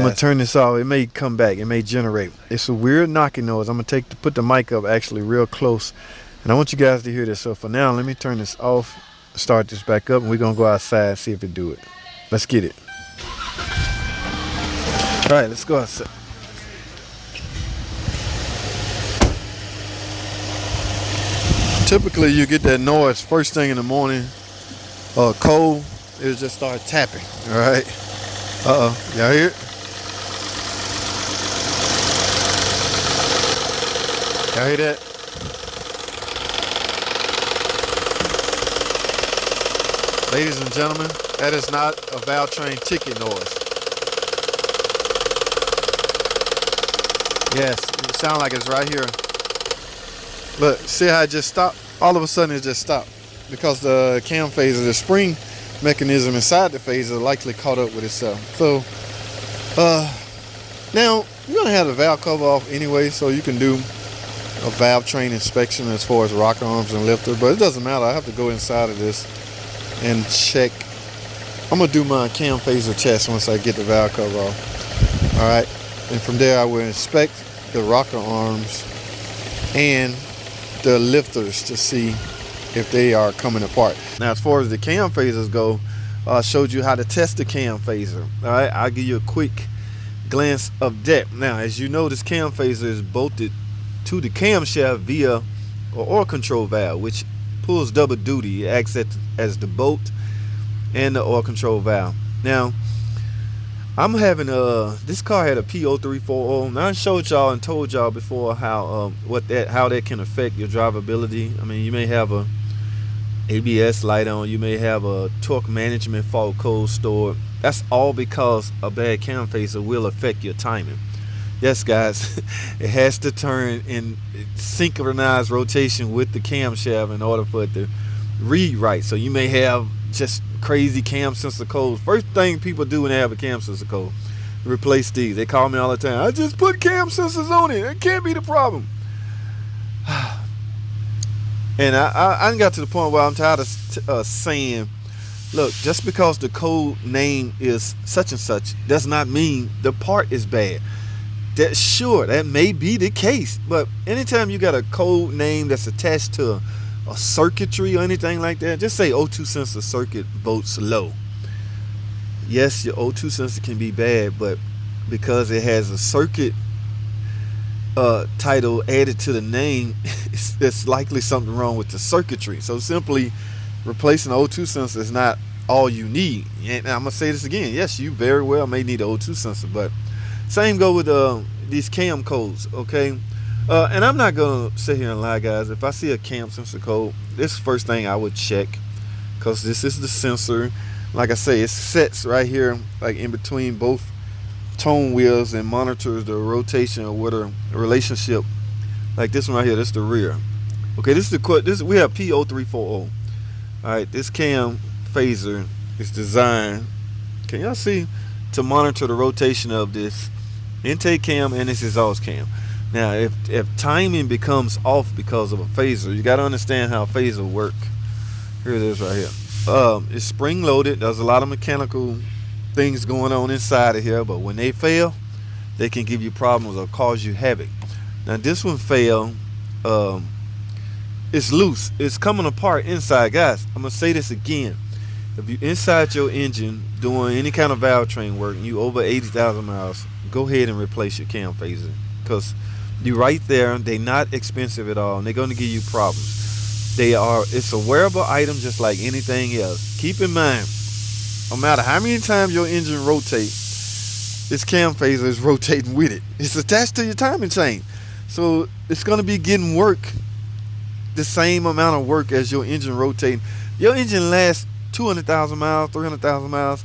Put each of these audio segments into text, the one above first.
gonna turn this off. It may come back. It may generate. It's a weird knocking noise. I'm gonna put the mic up actually real close, and I want you guys to hear this. So for now, let me turn this off, start this back up, and we're gonna go outside and see if it do it. Let's get it. All right, let's go outside. Typically, you get that noise first thing in the morning. Cold, it'll just start tapping. All right. Y'all hear it? Y'all hear that? Ladies and gentlemen, that is not a Valvetrain ticket noise. Yes, it sounds like it's right here. Look, see how it just stopped? All of a sudden it just stopped because the cam phaser, the spring mechanism inside the phaser likely caught up with itself. So now you're gonna have the valve cover off anyway, so you can do a Valvetrain inspection as far as rocker arms and lifter, but it doesn't matter. I have to go inside of this and check. I'm gonna do my cam phaser test once I get the valve cover off. All right, and from there I will inspect the rocker arms and the lifters to see if they are coming apart. Now, as far as the cam phasers go, I showed you how to test the cam phaser. All right, I'll give you a quick glance of that. Now, as you know, this cam phaser is bolted to the camshaft via an oil control valve, which pulls double duty. It acts as the bolt and the oil control valve. Now, I'm having this car had a P0340. Now I showed y'all and told y'all before how how that can affect your drivability. I mean, you may have a ABS light on, you may have a torque management fault code stored. That's all because a bad cam phaser will affect your timing. Yes, guys, it has to turn in synchronized rotation with the camshaft in order for it to read right. So you may have just crazy cam sensor codes. First thing people do when they have a cam sensor code, replace these. They call me all the time. I just put cam sensors on it. It can't be the problem. And I got to the point where I'm tired of saying, look, just because the code name is such and such does not mean the part is bad. That may be the case, but anytime you got a code name that's attached to a circuitry or anything like that, just say O2 sensor circuit volts low. Yes, your O2 sensor can be bad, but because it has a circuit title added to the name, it's likely something wrong with the circuitry. So simply replacing an O2 sensor is not all you need. And I'm gonna say this again, yes, you very well may need an O2 sensor, but same go with these cam codes, okay? And I'm not gonna sit here and lie, guys. If I see a cam sensor code, this is the first thing I would check, because this is the sensor. Like I say, it sets right here, like in between both tone wheels, and monitors the rotation or what a relationship. Like this one right here, this is the rear. Okay, this is the we have P0340. All right, this cam phaser is designed, can y'all see, to monitor the rotation of this intake cam and this exhaust cam. Now, if timing becomes off because of a phaser, you got to understand how phaser work. Here it is right here. It's spring loaded. There's a lot of mechanical things going on inside of here, but when they fail, they can give you problems or cause you havoc. Now, this one failed. It's loose. It's coming apart inside, guys. I'm gonna say this again. If you inside your engine doing any kind of Valvetrain work and you over 80,000 miles, go ahead and replace your cam phaser, because you right there. They're not expensive at all, and they're going to give you problems. It's a wearable item just like anything else. Keep in mind, no matter how many times your engine rotates, this cam phaser is rotating with it. It's attached to your timing chain, so it's going to be getting work, the same amount of work as your engine rotating. Your engine lasts 200,000 miles, 300,000 miles,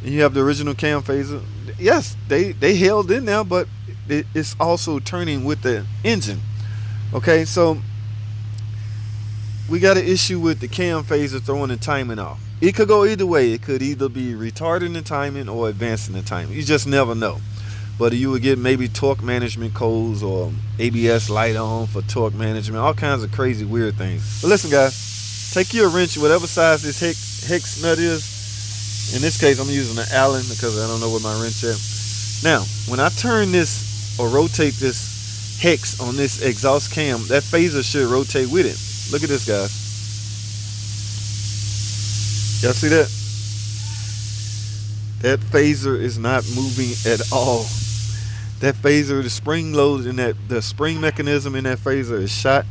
and you have the original cam phaser. Yes, they held in there, but it's also turning with the engine. Okay, so we got an issue with the cam phaser throwing the timing off. It could go either way. It could either be retarding the timing or advancing the timing. You just never know. But you would get maybe torque management codes or ABS light on for torque management, all kinds of crazy weird things. But listen, guys, take your wrench, whatever size this hex nut is. In this case, I'm using an Allen because I don't know where my wrench is. Now, when I turn this or rotate this hex on this exhaust cam, that phaser should rotate with it. Look at this, guys. Y'all see that? That phaser is not moving at all. That phaser, the spring load in that, the spring mechanism in that phaser is shot.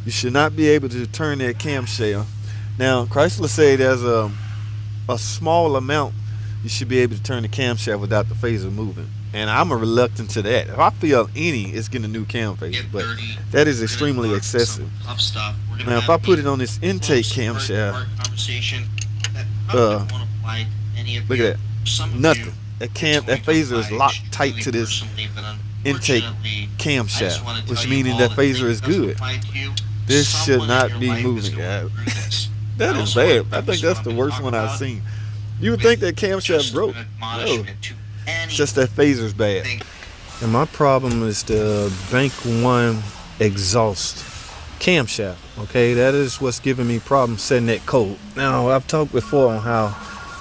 You should not be able to turn that camshell. Now, Chrysler say there's a small amount you should be able to turn the camshaft without the phaser moving. And I'm reluctant to that. If I feel any, it's getting a new cam phaser, but that is extremely excessive. Now, if I put it on this intake camshaft, look at that, nothing. That phaser is locked tight to this intake camshaft, which meaning that phaser is good. This should not be moving, guys. That is bad. I think that's the worst one I've seen. You would think that camshaft broke. No, it's just that phaser's bad. And my problem is the bank 1 exhaust camshaft. Okay, that is what's giving me problems setting that code. Now, I've talked before on how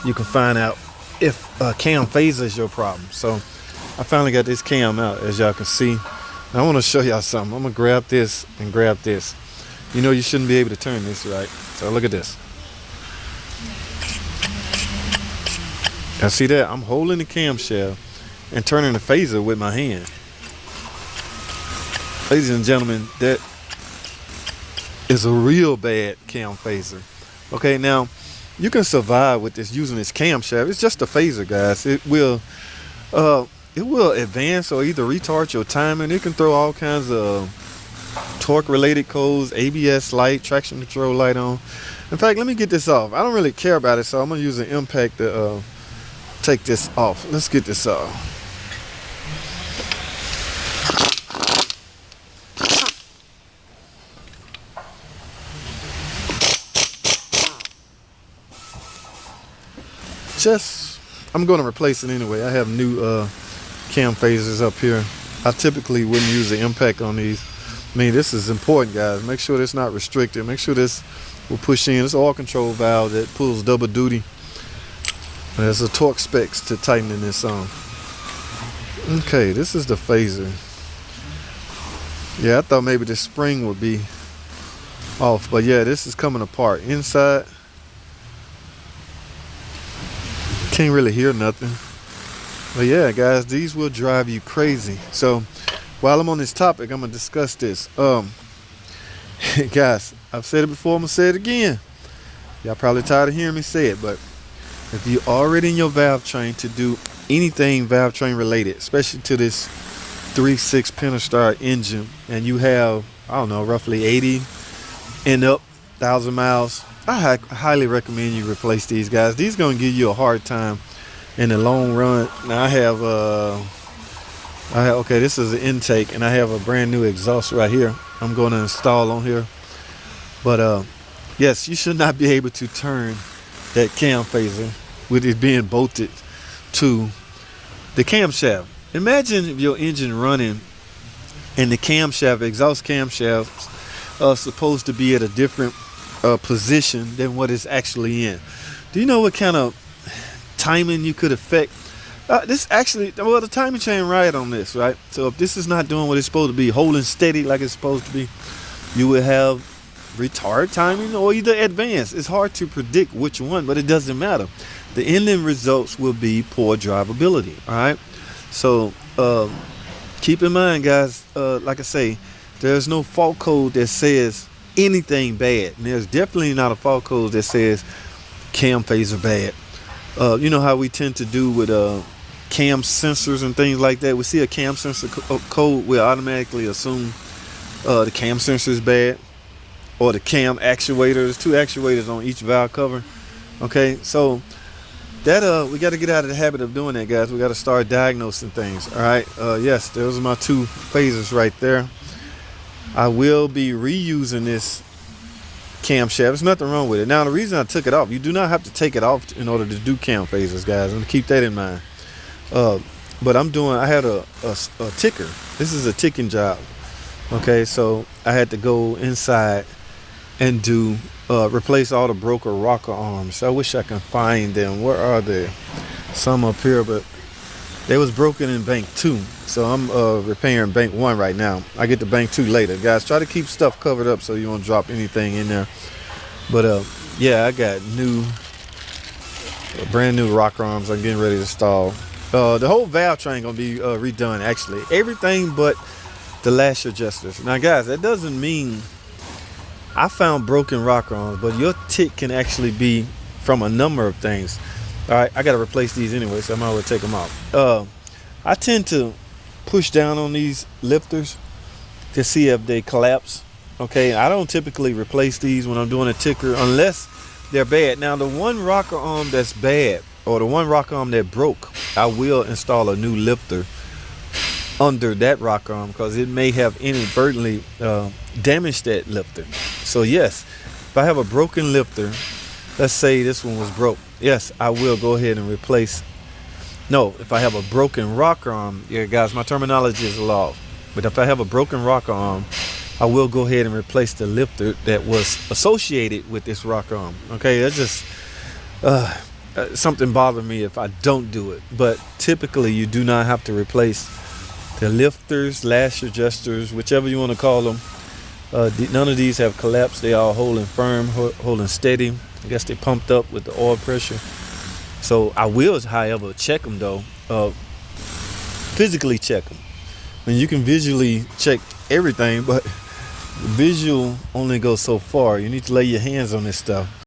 you can find out if a cam phaser is your problem. So I finally got this cam out, as y'all can see. Now, I want to show y'all something. I'm gonna grab this and grab this. You know you shouldn't be able to turn this, right? So look at this. Now see that? I'm holding the camshaft and turning the phaser with my hand. Ladies and gentlemen, that is a real bad cam phaser. Okay, now you can survive with this using this camshaft. It's just a phaser, guys. It will advance or either retard your timing. It can throw all kinds of torque related codes, ABS light, traction control light on. In fact, let me get this off. I don't really care about it, so I'm gonna use an impact to take this off. Let's get this off. I'm going to replace it anyway. I have new cam phasers up here. I typically wouldn't use the impact on these. I mean, this is important, guys. Make sure it's not restricted. Make sure this will push in. It's an oil control valve that pulls double duty. There's a torque specs to tightening this on. Okay, this is the phaser. Yeah, I thought maybe the spring would be off, but yeah, this is coming apart inside. Can't really hear nothing. But yeah, guys, these will drive you crazy. So while I'm on this topic, I'm gonna discuss this. Guys, I've said it before, I'm gonna say it again. Y'all probably tired of hearing me say it, but if you're already in your Valvetrain to do anything Valvetrain related, especially to this 3.6 Pentastar engine, and you have, I don't know, roughly 80 and up 1,000 miles, I highly recommend you replace these, guys. These are going to give you a hard time in the long run. Now I have okay, this is an intake, and I have a brand new exhaust right here I'm going to install on here. But yes, you should not be able to turn that cam phaser with it being bolted to the camshaft. Imagine if your engine running and the camshaft, exhaust camshafts, are supposed to be at a different position than what it's actually in. Do you know what kind of timing you could affect? This actually, well, the timing chain right on this, right? So if this is not doing what it's supposed to be, holding steady like it's supposed to be, you will have retard timing or either advance. It's hard to predict which one, but it doesn't matter. The ending results will be poor drivability. All right. So keep in mind, guys, like I say, there's no fault code that says anything bad. And there's definitely not a fault code that says cam phaser bad. You know how we tend to do with cam sensors and things like that. We see a cam sensor code, we'll automatically assume the cam sensor is bad, or the cam actuator. There's 2 actuators on each valve cover. Okay, so that we got to get out of the habit of doing that, guys. We got to start diagnosing things. All right. Yes, those are my 2 phasers right there. I will be reusing this camshaft. There's nothing wrong with it. Now, the reason I took it off, you do not have to take it off in order to do cam phasers, guys. I'm gonna keep that in mind. But I had a ticker. This is a ticking job. Okay, so I had to go inside and do replace all the broker rocker arms. I wish I can find them. Where are they? Some up here, but They was broken in bank 2, so I'm repairing bank 1 right now. I get to bank 2 later. Guys, try to keep stuff covered up so you won't drop anything in there. But yeah, I got brand new rocker arms I'm getting ready to install. The whole valve train gonna be redone, actually. Everything but the lash adjusters. Now guys, that doesn't mean I found broken rocker arms, but your tick can actually be from a number of things. All right, I got to replace these anyway, so I might as well take them off. I tend to push down on these lifters to see if they collapse. Okay, I don't typically replace these when I'm doing a ticker unless they're bad. Now, the one rocker arm that's bad, or the one rocker arm that broke, I will install a new lifter under that rocker arm because it may have inadvertently damaged that lifter. So yes, if I have a broken lifter, let's say this one was broke, yes, I will go ahead and replace. No, if I have a broken rocker arm, yeah guys, my terminology is off. But if I have a broken rocker arm, I will go ahead and replace the lifter that was associated with this rocker arm. Okay, that's just something bothering me if I don't do it. But typically you do not have to replace the lifters, lash adjusters, whichever you want to call them. None of these have collapsed. They are holding firm, holding steady. I guess they pumped up with the oil pressure. So I will, however, check them though. Physically check them. I mean, you can visually check everything, but visual only goes so far. You need to lay your hands on this stuff.